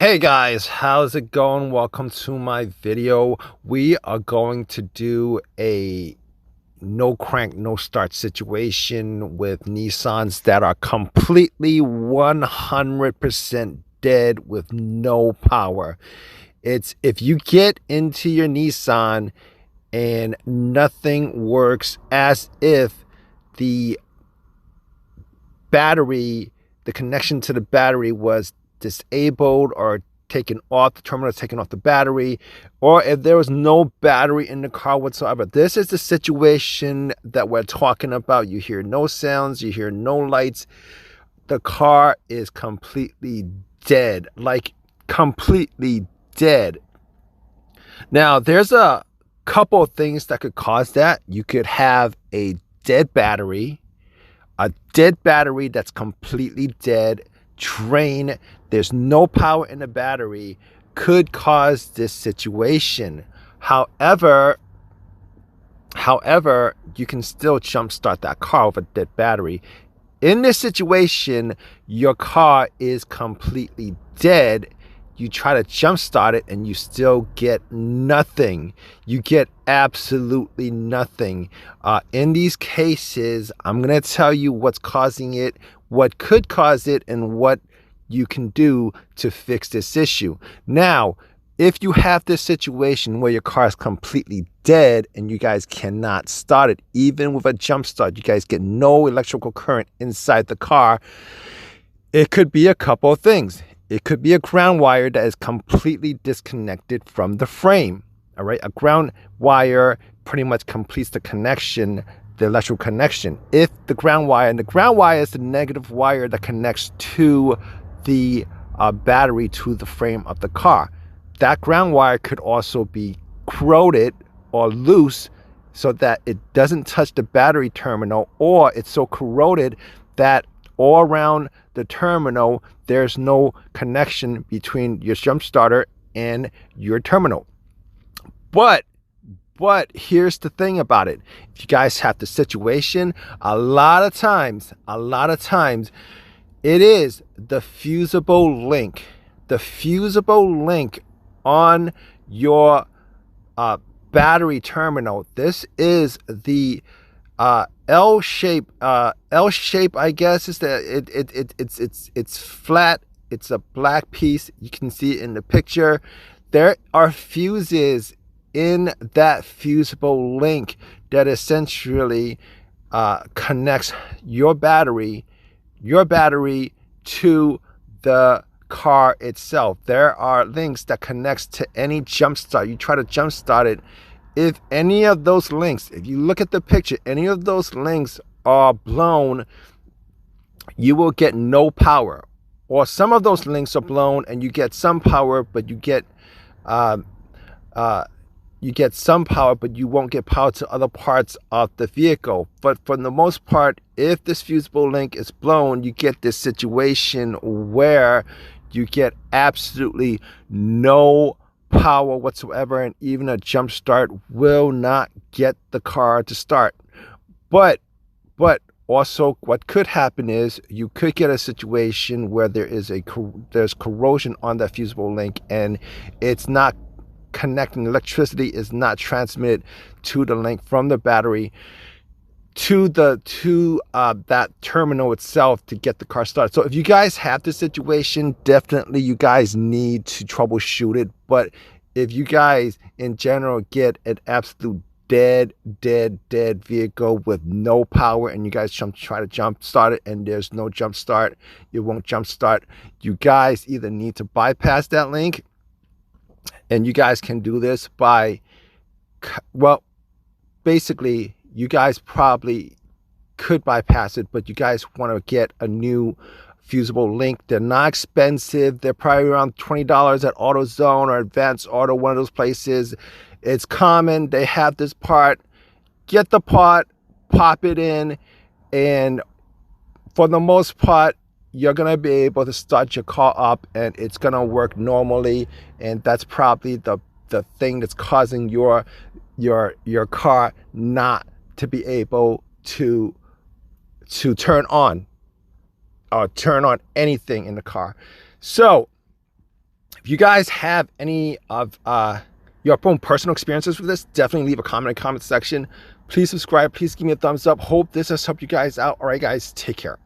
Hey guys, how's it going? Welcome to my video. We are going to do a no crank, no start situation with Nissans that are completely 100% dead with no power. It's if you get into your Nissan and nothing works, as if the battery, the connection to the battery was disabled or taken off, the terminal is taken off the battery, or if there was no battery in the car whatsoever. This is the situation that we're talking about. You hear no sounds, you hear no lights. The car is completely dead, like completely dead. Now, there's a couple of things that could cause that. You could have a dead battery, that's completely dead, drain, there's no power in the battery, could cause this situation. However, you can still jumpstart that car with a dead battery. In this situation, your car is completely dead. You try to jumpstart it and you still get nothing. You get absolutely nothing. In these cases, I'm going to tell you what's causing it, what could cause it, and what you can do to fix this issue. Now, if you have this situation where your car is completely dead and you guys cannot start it, even with a jump start, you guys get no electrical current inside the car, it could be a couple of things. It could be a ground wire that is completely disconnected from the frame. All right, a ground wire pretty much completes the connection, the electrical connection. If the ground wire, and the ground wire is the negative wire that connects to the battery to the frame of the car. That ground wire could also be corroded or loose so that it doesn't touch the battery terminal, or it's so corroded that all around the terminal there's no connection between your jump starter and your terminal. But here's the thing about it. If you guys have the situation, a lot of times it is the fusible link. The fusible link on your battery terminal. This is the L shape. I guess is it's flat. It's a black piece. You can see it in the picture. There are fuses in that fusible link that essentially connects your battery to the car itself. There are links that connects to any jump start. You try to jump start it. If any of those links, if you look at the picture, any of those links are blown, you will get no power. Or some of those links are blown and you get some power, but you get some power, but you won't get power to other parts of the vehicle. But for the most part, if this fusible link is blown, you get this situation where you get absolutely no power whatsoever, and even a jump start will not get the car to start. But also what could happen is you could get a situation where there's corrosion on that fusible link and it's not connecting. Electricity is not transmitted to the link from the battery to that terminal itself to get the car started. So if you guys have this situation, definitely you guys need to troubleshoot it. But if you guys in general get an absolute dead vehicle with no power and you guys try to jump start it and there's no jump start, it won't jump start, you guys either need to bypass that link, and you guys can do this by, well, basically you guys probably could bypass it, but you guys want to get a new fusible link. They're not expensive. They're probably around $20 at AutoZone or Advanced Auto, one of those places. It's common. They have this part. Get the part, pop it in, and for the most part, you're going to be able to start your car up and it's going to work normally. And that's probably the thing that's causing your car not to be able to turn on or turn on anything in the car. So If you guys have any of your own personal experiences with this, definitely leave a comment in the comment section. Please subscribe. Please give me a thumbs up. Hope this has helped you guys out. All right, guys, take care.